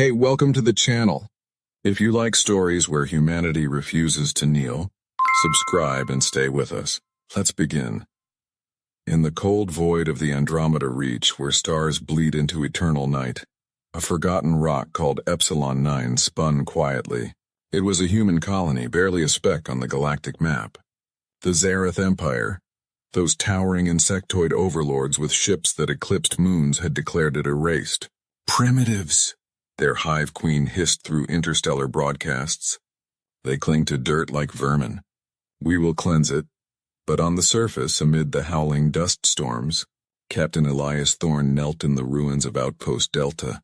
Hey, welcome to the channel. If you like stories where humanity refuses to kneel, subscribe and stay with us. Let's begin. In the cold void of the Andromeda Reach, where stars bleed into eternal night, a forgotten rock called Epsilon 9 spun quietly. It was a human colony, barely a speck on the galactic map. The Zareth Empire, those towering insectoid overlords with ships that eclipsed moons, had declared it erased. Primitives! Their hive queen hissed through interstellar broadcasts. They cling to dirt like vermin. We will cleanse it. But on the surface, amid the howling dust storms, Captain Elias Thorne knelt in the ruins of Outpost Delta.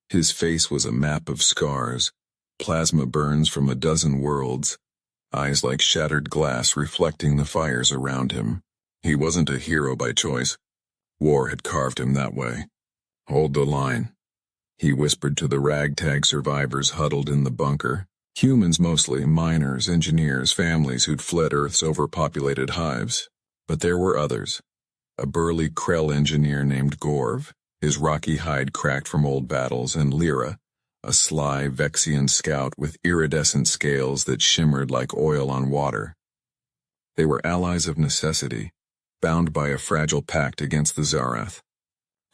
His face was a map of scars, plasma burns from a dozen worlds, eyes like shattered glass reflecting the fires around him. He wasn't a hero by choice. War had carved him that way. Hold the line, he whispered to the ragtag survivors huddled in the bunker. Humans mostly, miners, engineers, families who'd fled Earth's overpopulated hives. But there were others. A burly Krell engineer named Gorv, his rocky hide cracked from old battles, and Lyra, a sly Vexian scout with iridescent scales that shimmered like oil on water. They were allies of necessity, bound by a fragile pact against the Zareth.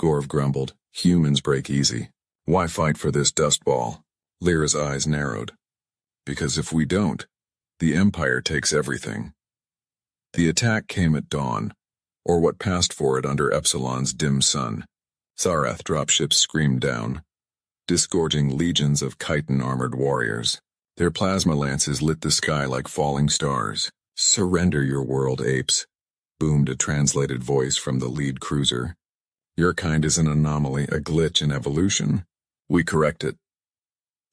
Gorv grumbled, "Humans break easy. Why fight for this dust ball?" Lyra's eyes narrowed. "Because if we don't, the Empire takes everything." The attack came at dawn, or what passed for it under Epsilon's dim sun. Zareth dropships screamed down, disgorging legions of chitin-armored warriors. Their plasma lances lit the sky like falling stars. "Surrender your world, apes," boomed a translated voice from the lead cruiser. "Your kind is an anomaly, a glitch in evolution. We correct it."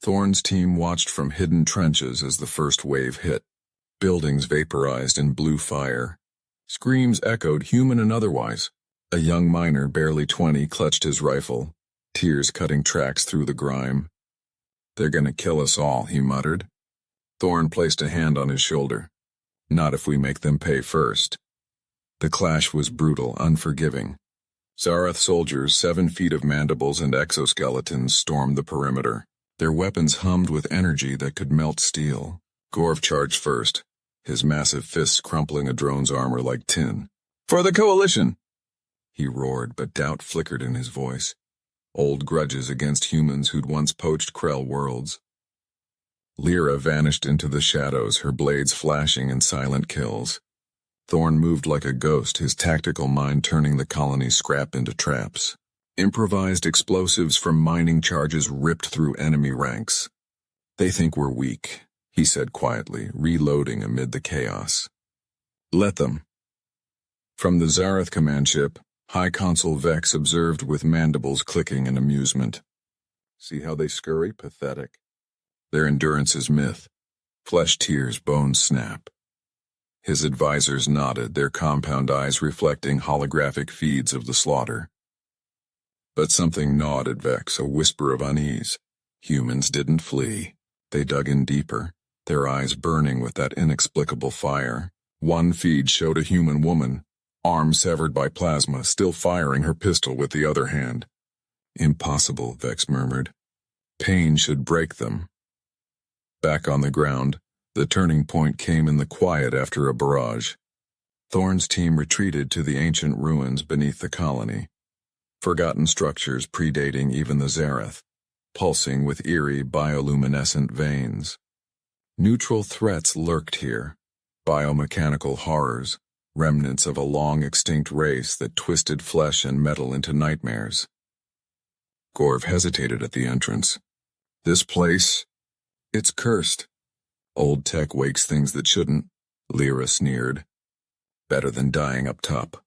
Thorne's team watched from hidden trenches as the first wave hit. Buildings vaporized in blue fire. Screams echoed, human and otherwise. A young miner, barely 20, clutched his rifle, tears cutting tracks through the grime. "They're gonna kill us all," he muttered. Thorne placed a hand on his shoulder. "Not if we make them pay first." The clash was brutal, unforgiving. Zareth soldiers, 7 feet of mandibles and exoskeletons, stormed the perimeter. Their weapons hummed with energy that could melt steel. Gorv charged first, his massive fists crumpling a drone's armor like tin. "For the Coalition!" he roared, but doubt flickered in his voice. Old grudges against humans who'd once poached Krell worlds. Lyra vanished into the shadows, her blades flashing in silent kills. Thorne moved like a ghost, his tactical mind turning the colony's scrap into traps. Improvised explosives from mining charges ripped through enemy ranks. "They think we're weak," he said quietly, reloading amid the chaos. "Let them." From the Zareth command ship, High Consul Vex observed with mandibles clicking in amusement. "See how they scurry? Pathetic. Their endurance is myth. Flesh tears, bones snap." His advisors nodded, their compound eyes reflecting holographic feeds of the slaughter. But something gnawed at Vex, a whisper of unease. Humans didn't flee. They dug in deeper, their eyes burning with that inexplicable fire. One feed showed a human woman, arm severed by plasma, still firing her pistol with the other hand. "Impossible," Vex murmured. "Pain should break them." Back on the ground, the turning point came in the quiet after a barrage. Thorne's team retreated to the ancient ruins beneath the colony. Forgotten structures predating even the Zareth, pulsing with eerie bioluminescent veins. Neutral threats lurked here, biomechanical horrors, remnants of a long-extinct race that twisted flesh and metal into nightmares. Gorv hesitated at the entrance. "This place, it's cursed. Old tech wakes things that shouldn't," Lyra sneered. "Better than dying up top."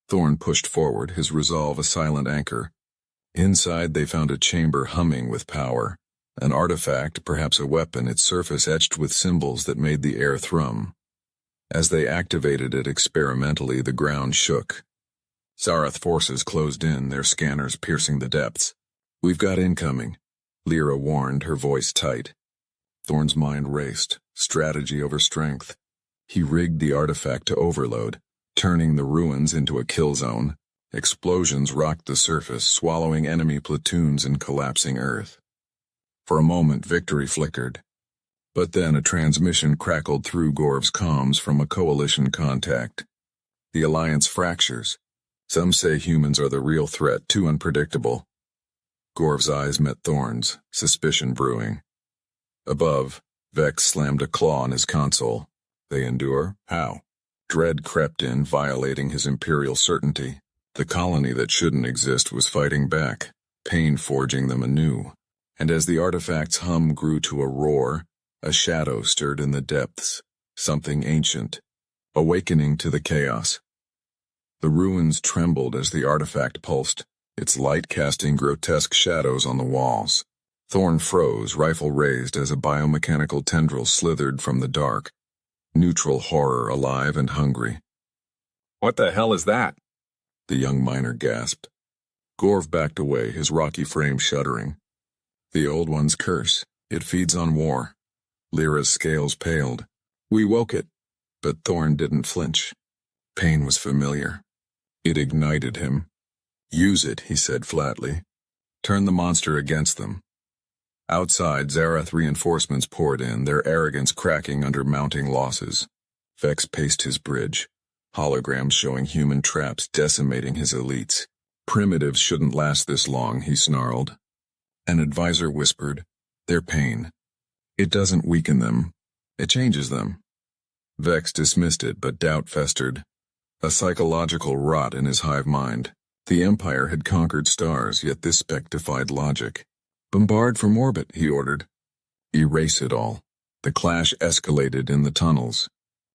Thorne pushed forward, his resolve a silent anchor. Inside they found a chamber humming with power. An artifact, perhaps a weapon, its surface etched with symbols that made the air thrum. As they activated it experimentally, the ground shook. Zareth forces closed in, their scanners piercing the depths. "We've got incoming," Lyra warned, her voice tight. Thorne's mind raced, strategy over strength. He rigged the artifact to overload, turning the ruins into a kill zone. Explosions rocked the surface, swallowing enemy platoons and collapsing Earth. For a moment, victory flickered. But then a transmission crackled through Gorv's comms from a coalition contact. The alliance fractures. Some say humans are the real threat, too unpredictable. Gorv's eyes met Thorne's, suspicion brewing. Above, Vex slammed a claw on his console. They endure? How? Dread crept in, violating his imperial certainty. The colony that shouldn't exist was fighting back, pain forging them anew. And as the artifact's hum grew to a roar, a shadow stirred in the depths, something ancient, awakening to the chaos. The ruins trembled as the artifact pulsed, its light casting grotesque shadows on the walls. Thorne froze, rifle raised as a biomechanical tendril slithered from the dark. Neutral horror, alive and hungry. What the hell is that? The young miner gasped. Gorv backed away, his rocky frame shuddering. The old one's curse. It feeds on war. Lyra's scales paled. We woke it. But Thorne didn't flinch. Pain was familiar. It ignited him. Use it, he said flatly. Turn the monster against them. Outside, Zarath reinforcements poured in, their arrogance cracking under mounting losses. Vex paced his bridge, holograms showing human traps decimating his elites. Primitives shouldn't last this long, he snarled. An advisor whispered, their pain. It doesn't weaken them. It changes them. Vex dismissed it, but doubt festered. A psychological rot in his hive mind. The Empire had conquered stars, yet this spec defied logic. Bombard from orbit, he ordered. Erase it all. The clash escalated in the tunnels.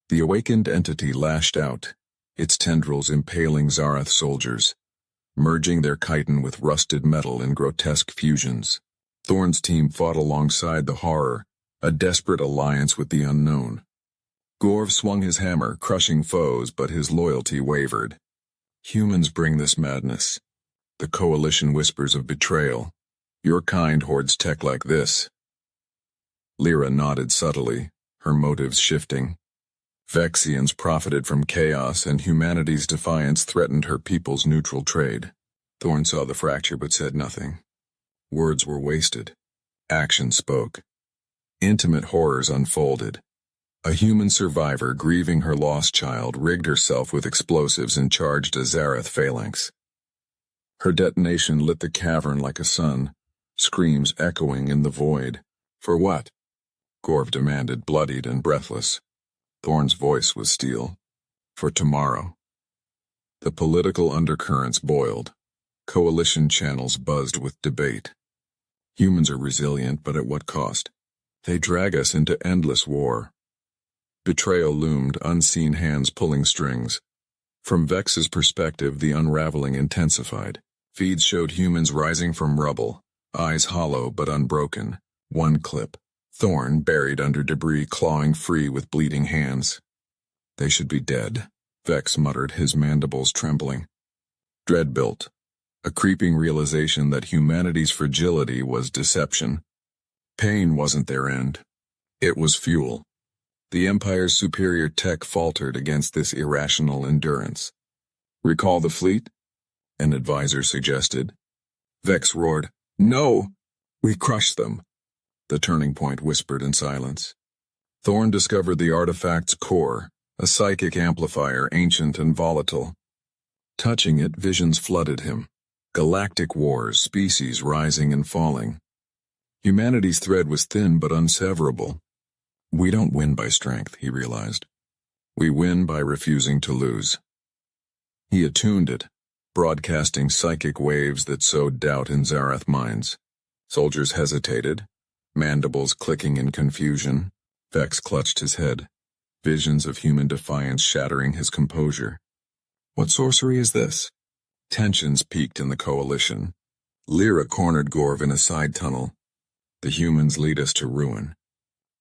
The awakened entity lashed out, its tendrils impaling Zarath soldiers, merging their chitin with rusted metal in grotesque fusions. Thorne's team fought alongside the horror, a desperate alliance with the unknown. Gorv swung his hammer, crushing foes, but his loyalty wavered. Humans bring this madness. The coalition whispers of betrayal. Your kind hoards tech like this. Lyra nodded subtly, her motives shifting. Vexians profited from chaos, and humanity's defiance threatened her people's neutral trade. Thorne saw the fracture but said nothing. Words were wasted. Action spoke. Intimate horrors unfolded. A human survivor grieving her lost child rigged herself with explosives and charged a Zarath phalanx. Her detonation lit the cavern like a sun, screams echoing in the void. For what? Gorv demanded, bloodied and breathless. Thorne's voice was steel. For tomorrow. The political undercurrents boiled. Coalition channels buzzed with debate. Humans are resilient, but at what cost? They drag us into endless war. Betrayal loomed, unseen hands pulling strings. From Vex's perspective, the unraveling intensified. Feeds showed humans rising from rubble, eyes hollow but unbroken. One clip. Thorne buried under debris, clawing free with bleeding hands. They should be dead, Vex muttered, his mandibles trembling. Dread built. A creeping realization that humanity's fragility was deception. Pain wasn't their end. It was fuel. The Empire's superior tech faltered against this irrational endurance. Recall the fleet? An advisor suggested. Vex roared, No! We crushed them. The turning point whispered in silence. Thorne discovered the artifact's core, a psychic amplifier ancient and volatile. Touching it, visions flooded him. Galactic wars, species rising and falling. Humanity's thread was thin but unseverable. We don't win by strength, he realized. We win by refusing to lose. He attuned it, broadcasting psychic waves that sowed doubt in Zarath minds. Soldiers hesitated, mandibles clicking in confusion. Vex clutched his head, visions of human defiance shattering his composure. What sorcery is this? Tensions peaked in the coalition. Lyra cornered Gorv in a side tunnel. The humans lead us to ruin.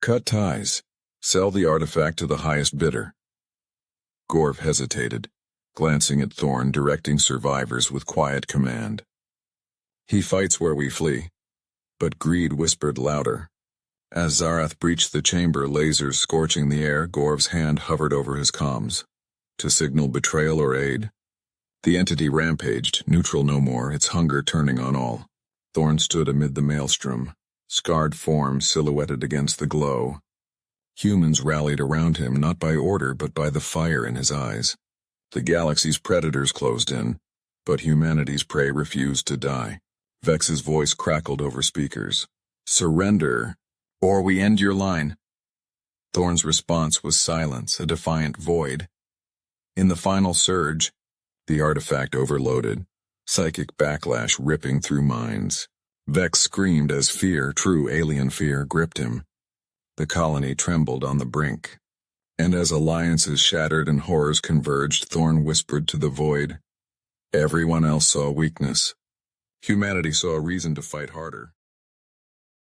Cut ties. Sell the artifact to the highest bidder. Gorv hesitated, glancing at Thorne, directing survivors with quiet command. He fights where we flee. But greed whispered louder. As Zarath breached the chamber, lasers scorching the air, Gorv's hand hovered over his comms. To signal betrayal or aid? The entity rampaged, neutral no more, its hunger turning on all. Thorne stood amid the maelstrom, scarred form silhouetted against the glow. Humans rallied around him not by order but by the fire in his eyes. The galaxy's predators closed in, but humanity's prey refused to die. Vex's voice crackled over speakers. "Surrender, or we end your line." Thorn's response was silence, a defiant void. In the final surge, the artifact overloaded, psychic backlash ripping through minds. Vex screamed as fear, true alien fear, gripped him. The colony trembled on the brink. And as alliances shattered and horrors converged, Thorn whispered to the void. Everyone else saw weakness. Humanity saw a reason to fight harder.